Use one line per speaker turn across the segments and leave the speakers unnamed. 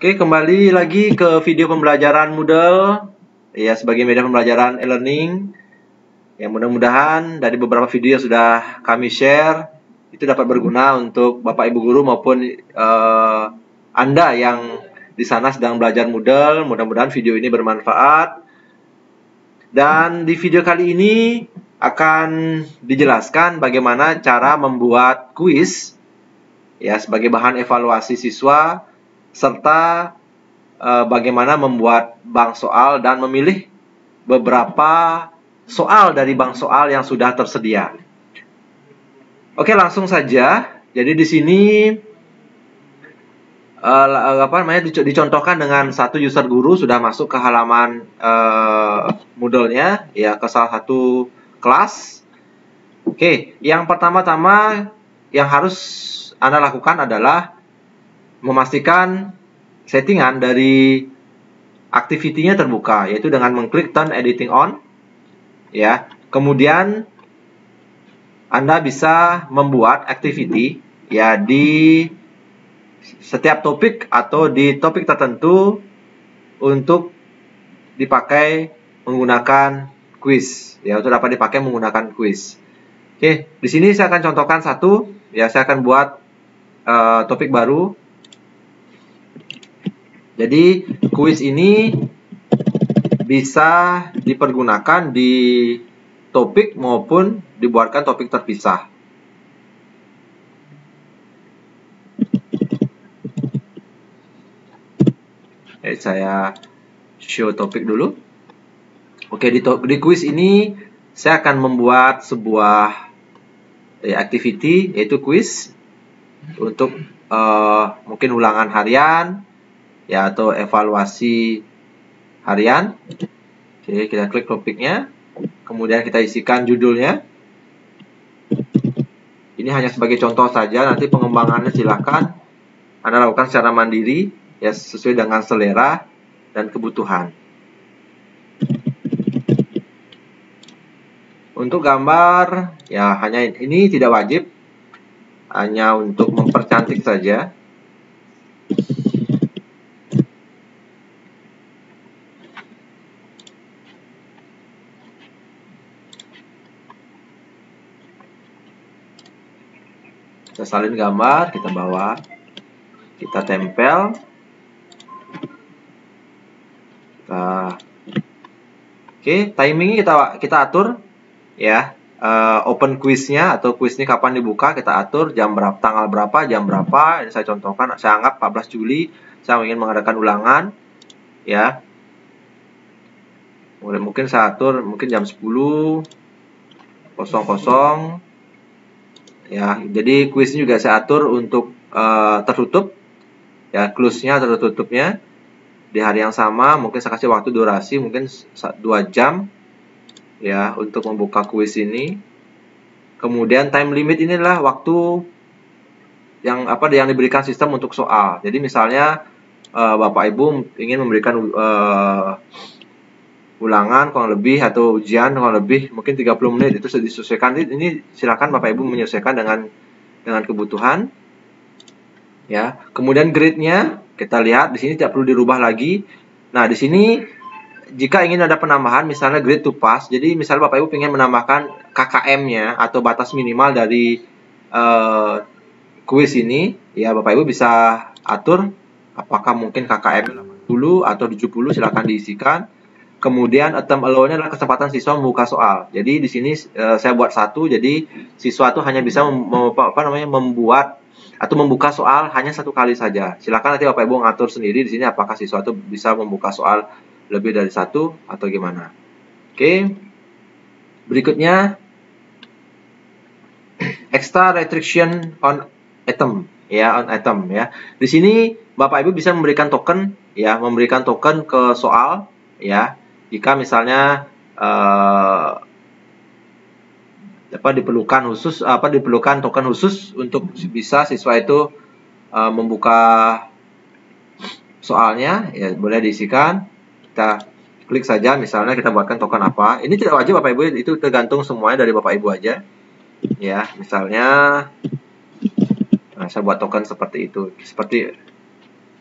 Oke, kembali lagi ke video pembelajaran Moodle ya, sebagai media pembelajaran e-learning. Ya, mudah-mudahan dari beberapa video yang sudah kami share itu dapat berguna untuk Bapak Ibu guru maupun Anda yang di sana sedang belajar Moodle. Mudah-mudahan video ini bermanfaat. Dan di video kali ini akan dijelaskan bagaimana cara membuat kuis ya sebagai bahan evaluasi siswa, serta bagaimana membuat bank soal dan memilih beberapa soal dari bank soal yang sudah tersedia. Oke, langsung saja. Jadi di sini dicontohkan dengan satu user guru sudah masuk ke halaman Moodle-nya ya, ke salah satu kelas. Oke, yang pertama-tama yang harus Anda lakukan adalah memastikan settingan dari activity-nya terbuka, yaitu dengan mengklik turn editing on ya. Kemudian Anda bisa membuat activity ya di setiap topik atau di topik tertentu untuk dipakai menggunakan quiz ya, untuk dapat dipakai menggunakan quiz. Oke, di sini saya akan contohkan satu ya, saya akan buat topik baru. Jadi kuis ini bisa dipergunakan di topik maupun dibuatkan topik terpisah. Saya show topik dulu. Oke, di kuis ini saya akan membuat sebuah activity, yaitu kuis untuk mungkin ulangan harian ya, atau evaluasi harian. Oke, kita klik topiknya, kemudian kita isikan judulnya. Ini hanya sebagai contoh saja, nanti pengembangannya silakan Anda lakukan secara mandiri ya, sesuai dengan selera dan kebutuhan. Untuk gambar ya, hanya ini tidak wajib, hanya untuk mempercantik saja. Kita salin gambar, kita bawa, kita tempel, oke, timingnya kita atur ya. Open quiznya atau kuis ini kapan dibuka kita atur, jam berapa, tanggal berapa, jam berapa. Ini saya contohkan, saya anggap 14 Juli saya ingin mengadakan ulangan ya. Mungkin saya atur mungkin jam 10.00 ya. Jadi kuis ini juga saya atur untuk tertutup ya, close-nya atau tertutupnya di hari yang sama. Mungkin saya kasih waktu durasi mungkin 2 jam ya untuk membuka kuis ini. Kemudian time limit ini adalah waktu yang diberikan sistem untuk soal. Jadi misalnya Bapak Ibu ingin memberikan ulangan kurang lebih atau ujian kurang lebih mungkin 30 menit, itu sudah disesuaikan. Ini silakan Bapak Ibu menyesuaikan dengan kebutuhan ya. Kemudian grade-nya kita lihat di sini tidak perlu dirubah lagi. Nah, di sini jika ingin ada penambahan, misalnya grade to pass, jadi misalnya Bapak Ibu ingin menambahkan KKM-nya atau batas minimal dari kuis ini ya, Bapak Ibu bisa atur apakah mungkin KKM 80 atau 70, silakan diisikan. Kemudian attempt allow-nya adalah kesempatan siswa membuka soal. Jadi di sini saya buat satu, jadi siswa itu hanya bisa membuat atau membuka soal hanya satu kali saja. Silakan nanti Bapak Ibu ngatur sendiri di sini apakah siswa itu bisa membuka soal lebih dari satu atau gimana. Oke. Berikutnya extra restriction on item ya, on item ya. Di sini Bapak Ibu bisa memberikan token ya, memberikan token ke soal ya. Jika misalnya diperlukan token khusus untuk bisa siswa itu membuka soalnya ya, boleh diisikan. Kita klik saja, misalnya kita buatkan token apa. Ini tidak wajib Bapak Ibu, itu tergantung semuanya dari Bapak Ibu aja ya. Misalnya saya buat token seperti itu, seperti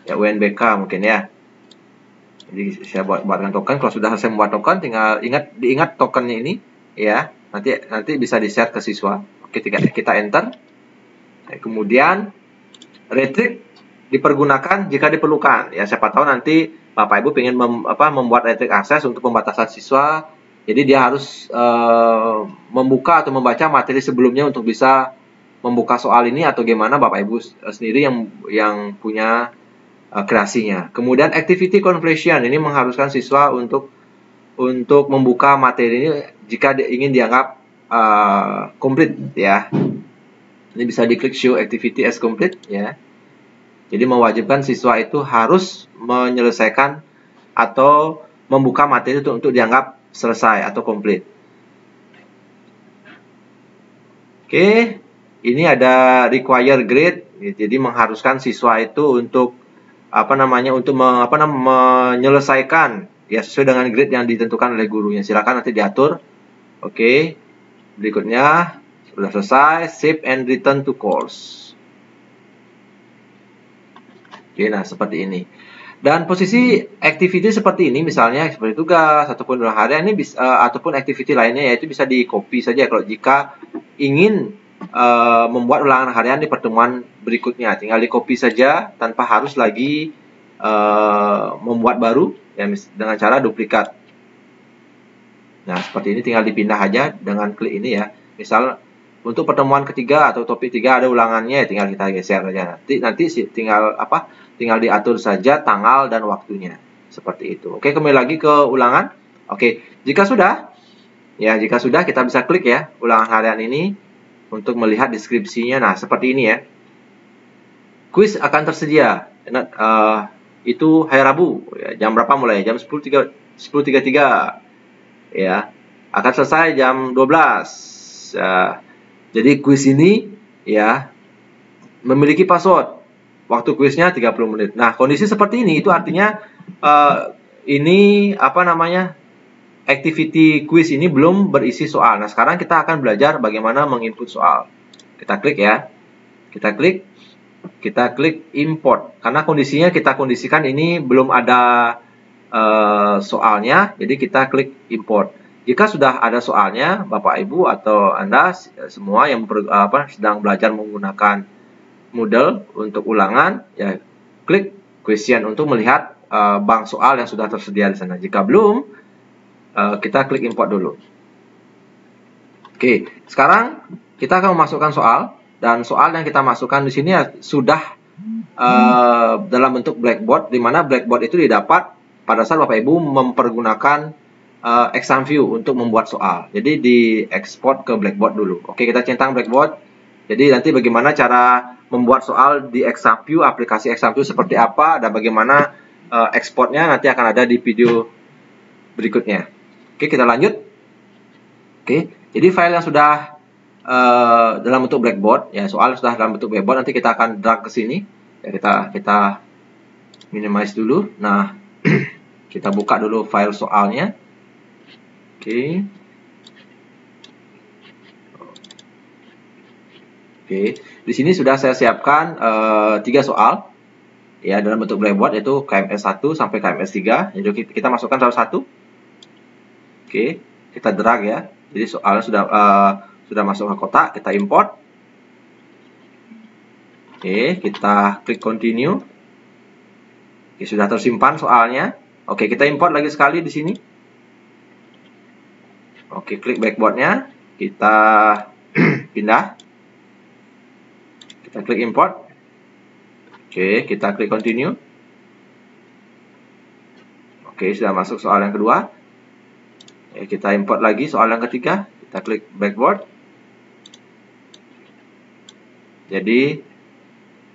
ya UNBK mungkin ya. Jadi saya buatkan token. Kalau sudah selesai membuat token, tinggal diingat tokennya ini ya. Nanti bisa di-share ke siswa. Oke, kita enter. Kemudian Rhetoric dipergunakan jika diperlukan. Ya, siapa tahu nanti Bapak Ibu ingin membuat Rhetoric Access untuk pembatasan siswa. Jadi dia harus membuka atau membaca materi sebelumnya untuk bisa membuka soal ini, atau gimana Bapak Ibu sendiri yang punya kreasinya. Kemudian activity completion ini mengharuskan siswa untuk membuka materi ini jika ingin dianggap complete ya. Ini bisa diklik show activity as complete ya. Jadi mewajibkan siswa itu harus menyelesaikan atau membuka materi untuk dianggap selesai atau complete. Oke, ini ada require grade. Jadi mengharuskan siswa itu untuk menyelesaikan ya sesuai dengan grade yang ditentukan oleh gurunya. Silakan nanti diatur. Oke. Berikutnya sudah selesai, save and return to course. Oke, nah seperti ini. Dan posisi activity seperti ini, misalnya seperti tugas ataupun ulang harian ini ataupun activity lainnya, yaitu bisa di copy saja kalau jika ingin membuat ulangan harian di pertemuan berikutnya. Tinggal di copy saja tanpa harus lagi membuat baru ya, dengan cara duplikat. Nah, seperti ini tinggal dipindah aja dengan klik ini ya. Misal untuk pertemuan ketiga atau topik 3 ada ulangannya, tinggal kita geser saja. Nanti tinggal diatur saja tanggal dan waktunya. Seperti itu. Oke, kembali lagi ke ulangan. Oke, jika sudah kita bisa klik ya ulangan harian ini untuk melihat deskripsinya. Nah, seperti ini ya. Kuis akan tersedia. Itu hari Rabu ya, jam berapa mulai? Jam 10.33 ya. Akan selesai jam 12. Jadi kuis ini ya memiliki password. Waktu kuisnya 30 menit. Nah, kondisi seperti ini itu artinya ini activity quiz ini belum berisi soal. Nah, sekarang kita akan belajar bagaimana menginput soal. Kita klik ya. Kita klik import. Karena kondisinya kita kondisikan ini belum ada soalnya, jadi kita klik import. Jika sudah ada soalnya, Bapak Ibu atau Anda semua yang sedang belajar menggunakan Moodle untuk ulangan, ya klik question untuk melihat bank soal yang sudah tersedia di sana. Jika belum, kita klik import dulu. Oke, sekarang kita akan memasukkan soal, dan soal yang kita masukkan di sini sudah dalam bentuk blackboard, di mana blackboard itu didapat pada saat Bapak Ibu mempergunakan exam view untuk membuat soal. Jadi diekspor ke blackboard dulu. Oke, kita centang blackboard. Jadi nanti bagaimana cara membuat soal di exam view, aplikasi exam view seperti apa, dan bagaimana ekspornya nanti akan ada di video berikutnya. Oke, kita lanjut. Oke, jadi file yang sudah dalam bentuk blackboard, ya soal sudah dalam bentuk blackboard, nanti kita akan drag ke sini. Ya, kita minimize dulu. Nah, kita buka dulu file soalnya. Oke. Oke, di sini sudah saya siapkan 3 soal ya dalam bentuk blackboard, yaitu KMS 1 sampai KMS 3. Jadi kita masukkan salah satu. Oke, kita drag ya. Jadi soalnya sudah masuk ke kotak, kita import. Oke, kita klik continue. Oke, sudah tersimpan soalnya. Oke, kita import lagi sekali di sini. Oke, klik backboardnya, kita pindah. Kita klik import. Oke, kita klik continue. Oke, sudah masuk soal yang kedua. Oke, kita import lagi soal yang ketiga. Kita klik backboard. Jadi,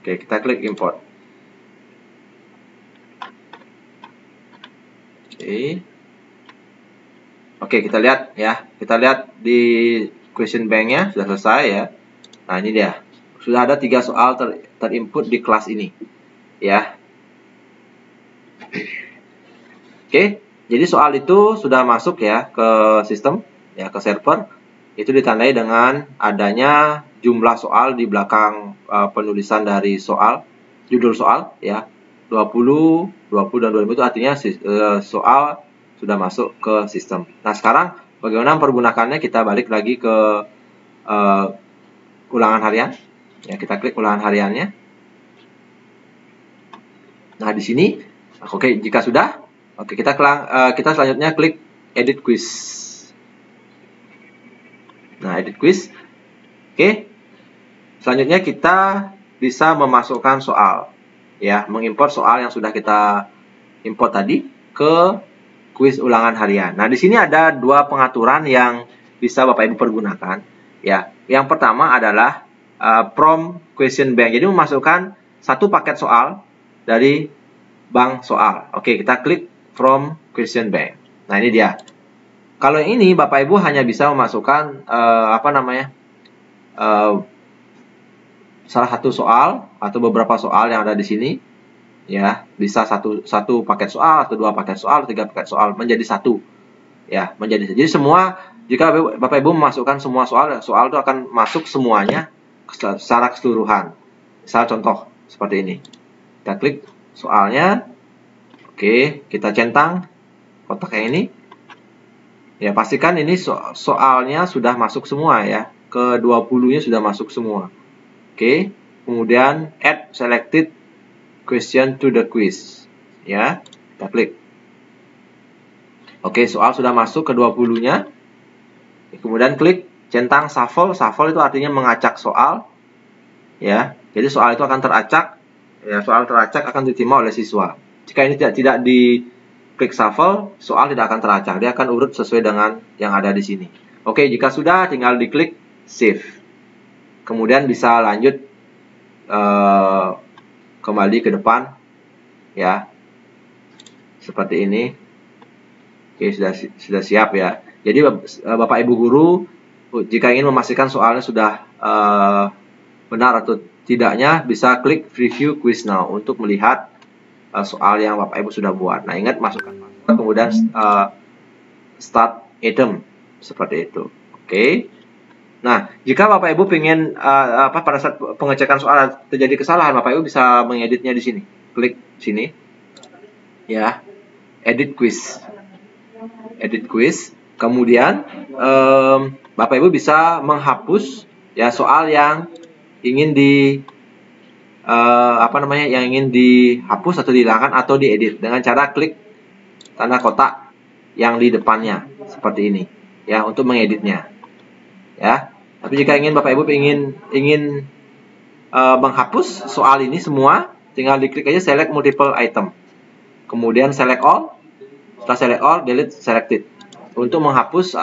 oke, kita klik import. Oke, kita lihat ya. Kita lihat di question bank-nya sudah selesai ya. Nah, ini dia. Sudah ada 3 soal terinput di kelas ini. Ya. Oke, jadi soal itu sudah masuk ya ke sistem, ya ke server. Itu ditandai dengan adanya jumlah soal di belakang penulisan dari soal, judul soal ya. 20, 20 dan 25 itu artinya soal sudah masuk ke sistem. Nah, sekarang bagaimana mempergunakannya? Kita balik lagi ke ulangan harian. Ya, kita klik ulangan hariannya. Nah, di sini, oke, jika sudah, oke, kita selanjutnya klik edit quiz. Nah, edit quiz. Oke. Selanjutnya kita bisa memasukkan soal. Ya, mengimport soal yang sudah kita import tadi ke kuis ulangan harian. Nah, di sini ada dua pengaturan yang bisa Bapak Ibu pergunakan. Ya, yang pertama adalah from question bank. Jadi memasukkan satu paket soal dari bank soal. Oke, kita klik from question bank. Nah, ini dia. Kalau ini Bapak Ibu hanya bisa memasukkan salah satu soal atau beberapa soal yang ada di sini, ya, bisa satu paket soal atau dua paket soal, tiga paket soal menjadi satu, ya, jadi semua. Jika Bapak Ibu memasukkan semua soal itu akan masuk semuanya secara keseluruhan. Misal contoh seperti ini, kita klik soalnya, oke, kita centang kotak yang ini, ya, pastikan ini soalnya sudah masuk semua, ya, ke 20-nya sudah masuk semua. Oke, kemudian add selected question to the quiz. Ya, kita klik. Oke, soal sudah masuk ke 20-nya. Kemudian klik centang shuffle. Shuffle itu artinya mengacak soal. Ya, jadi soal itu akan teracak. Ya, soal teracak akan diterima oleh siswa. Jika ini tidak di klik shuffle, soal tidak akan teracak. Dia akan urut sesuai dengan yang ada di sini. Oke, jika sudah, tinggal diklik save. Kemudian bisa lanjut kembali ke depan, ya, seperti ini. Oke, sudah siap, ya. Jadi Bapak Ibu guru, jika ingin memastikan soalnya sudah benar atau tidaknya, bisa klik preview quiz now untuk melihat soal yang Bapak Ibu sudah buat. Nah, ingat masukkan password, kemudian start item seperti itu. Oke. Nah, jika Bapak Ibu ingin pada saat pengecekan soal terjadi kesalahan, Bapak Ibu bisa mengeditnya di sini. Klik sini, ya, edit quiz. Edit quiz. Kemudian Bapak Ibu bisa menghapus, ya, soal yang ingin yang ingin dihapus atau dihilangkan atau diedit dengan cara klik tanda kotak yang di depannya seperti ini, ya, untuk mengeditnya. Ya, tapi jika Bapak Ibu ingin menghapus soal ini semua, tinggal diklik aja select multiple item, kemudian select all. Setelah select all, delete selected untuk menghapus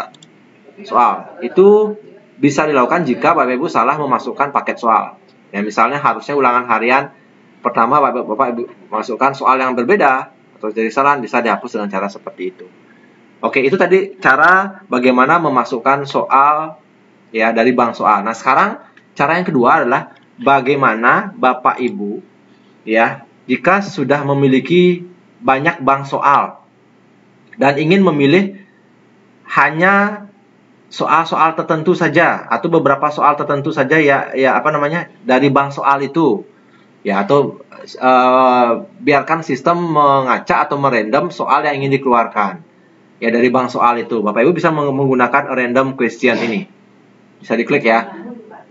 soal. Itu bisa dilakukan jika Bapak Ibu salah memasukkan paket soal. Ya, misalnya harusnya ulangan harian pertama Bapak Ibu masukkan soal yang berbeda atau jadi salah, bisa dihapus dengan cara seperti itu. Oke, itu tadi cara bagaimana memasukkan soal, ya, dari bank soal. Nah, sekarang cara yang kedua adalah bagaimana Bapak Ibu, ya, jika sudah memiliki banyak bank soal dan ingin memilih hanya soal-soal tertentu saja atau beberapa soal tertentu saja, dari bank soal itu, ya, atau biarkan sistem mengacak atau merandom soal yang ingin dikeluarkan, ya, dari bank soal itu. Bapak Ibu bisa menggunakan random question ini. Bisa diklik, ya.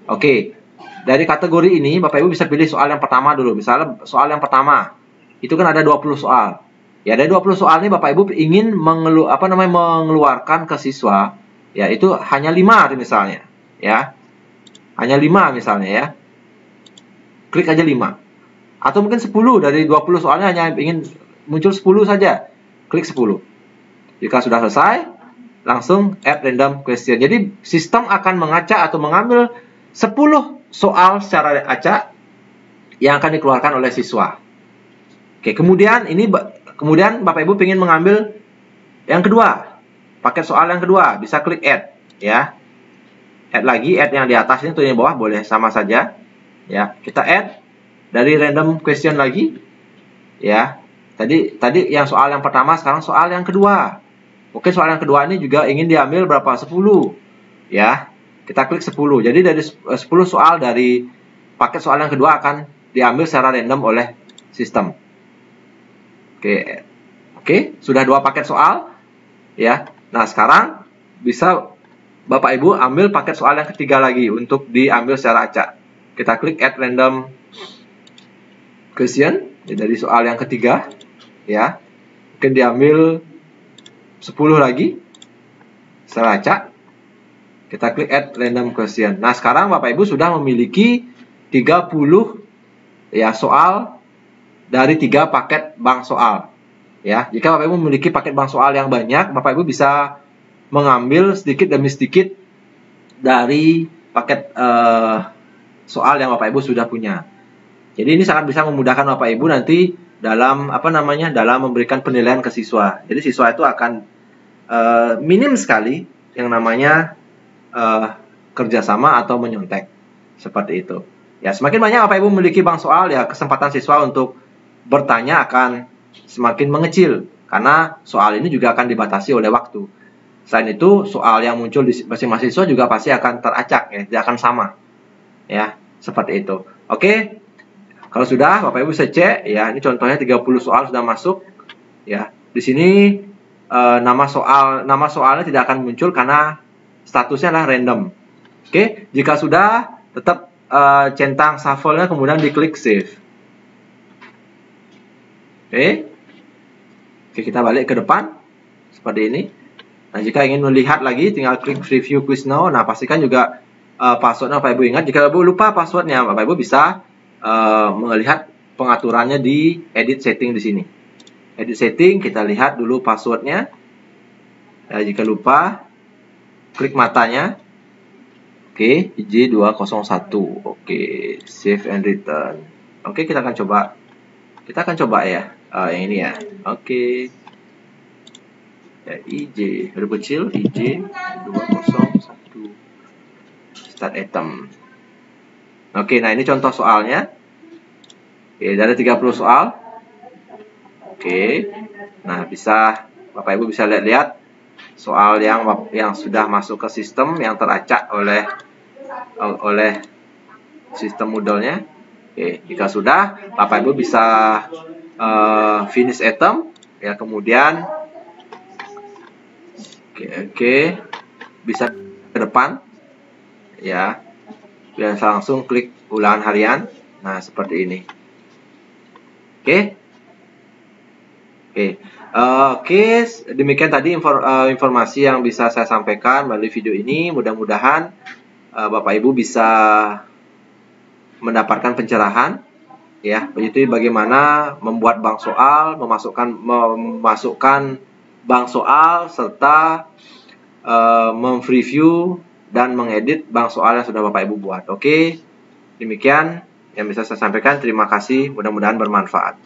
Oke. Dari kategori ini Bapak Ibu bisa pilih soal yang pertama dulu. Misalnya soal yang pertama itu kan ada 20 soal. Ya, dari 20 soal ini Bapak Ibu ingin mengeluarkan ke siswa, ya, itu hanya 5 misalnya, ya. Hanya 5 misalnya, ya. Klik aja 5. Atau mungkin 10, dari 20 soalnya hanya ingin muncul 10 saja. Klik 10. Jika sudah selesai, langsung add random question. Jadi sistem akan mengacak atau mengambil 10 soal secara acak yang akan dikeluarkan oleh siswa. Oke, kemudian Bapak Ibu ingin mengambil yang kedua, paket soal yang kedua, bisa klik add, ya. Add lagi, add yang di atas ini atau yang bawah boleh sama saja. Ya, kita add dari random question lagi. Ya. Tadi yang soal yang pertama, sekarang soal yang kedua. Oke, soal yang kedua ini juga ingin diambil berapa? 10. Ya, kita klik 10. Jadi dari 10 soal dari paket soal yang kedua akan diambil secara random oleh sistem. Oke. Oke, sudah 2 paket soal ya. Nah, sekarang bisa Bapak Ibu ambil paket soal yang ketiga lagi untuk diambil secara acak. Kita klik add random question dari soal yang ketiga ya. Mungkin diambil 10 lagi secara acak. Kita klik add random question. Nah, sekarang Bapak Ibu sudah memiliki 30 ya soal dari 3 paket bank soal. Ya, jika Bapak Ibu memiliki paket bank soal yang banyak, Bapak Ibu bisa mengambil sedikit demi sedikit dari paket soal yang Bapak Ibu sudah punya. Jadi ini sangat bisa memudahkan Bapak Ibu nanti dalam dalam memberikan penilaian ke siswa. Jadi siswa itu akan minim sekali yang namanya kerjasama atau menyontek seperti itu. Ya, semakin banyak Bapak Ibu memiliki bank soal, ya kesempatan siswa untuk bertanya akan semakin mengecil karena soal ini juga akan dibatasi oleh waktu. Selain itu, soal yang muncul di masing-masing siswa juga pasti akan teracak ya, tidak akan sama. Ya, seperti itu. Oke. Kalau sudah, Bapak Ibu bisa cek ya, ini contohnya 30 soal sudah masuk ya. Di sini nama soalnya tidak akan muncul karena statusnya adalah random. Oke, jika sudah tetap centang shuffle-nya kemudian diklik save. Oke, kita balik ke depan seperti ini. Nah, jika ingin melihat lagi, tinggal klik review quiz now. Nah, pastikan juga passwordnya Bapak Ibu ingat. Jika Bapak Ibu lupa passwordnya, Bapak Ibu bisa melihat pengaturannya di edit setting di sini. Edit setting, kita lihat dulu passwordnya. Nah, jika lupa, klik matanya. Oke, IJ201. Oke, save and return. Oke, kita akan coba. Kita akan coba ya. Yang ini ya. Oke. Ya, IJ huruf kecil IJ201 start item. Oke, nah ini contoh soalnya. Oke, dari 30 soal. Oke. Nah, bisa Bapak Ibu bisa lihat soal yang sudah masuk ke sistem yang teracak oleh sistem Moodle-nya. Oke, jika sudah, Bapak Ibu bisa finish item ya, kemudian oke, bisa ke depan ya, bisa langsung klik ulangan harian. Nah, seperti ini. Oke, demikian tadi informasi yang bisa saya sampaikan melalui video ini. Mudah-mudahan Bapak Ibu bisa mendapatkan pencerahan ya, begitu bagaimana membuat bank soal, memasukkan bank soal serta mempreview dan mengedit bank soal yang sudah Bapak Ibu buat. Oke, demikian yang bisa saya sampaikan. Terima kasih, mudah-mudahan bermanfaat.